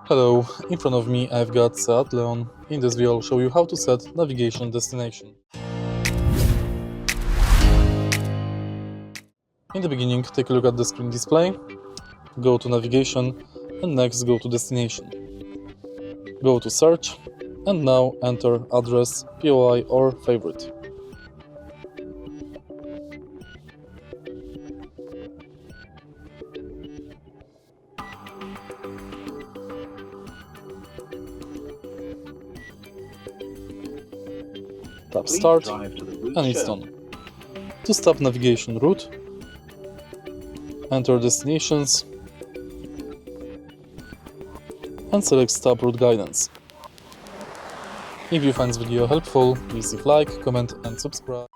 Hello, in front of me I've got Seat Leon. In this video I'll show you how to set navigation destination. In the beginning, take a look at the screen display, go to navigation and next go to destination. Go to search and now enter address, POI or favorite. Tap start and it's done. To stop navigation route, enter destinations and select stop route guidance. If you find this video helpful, please leave like, comment and subscribe.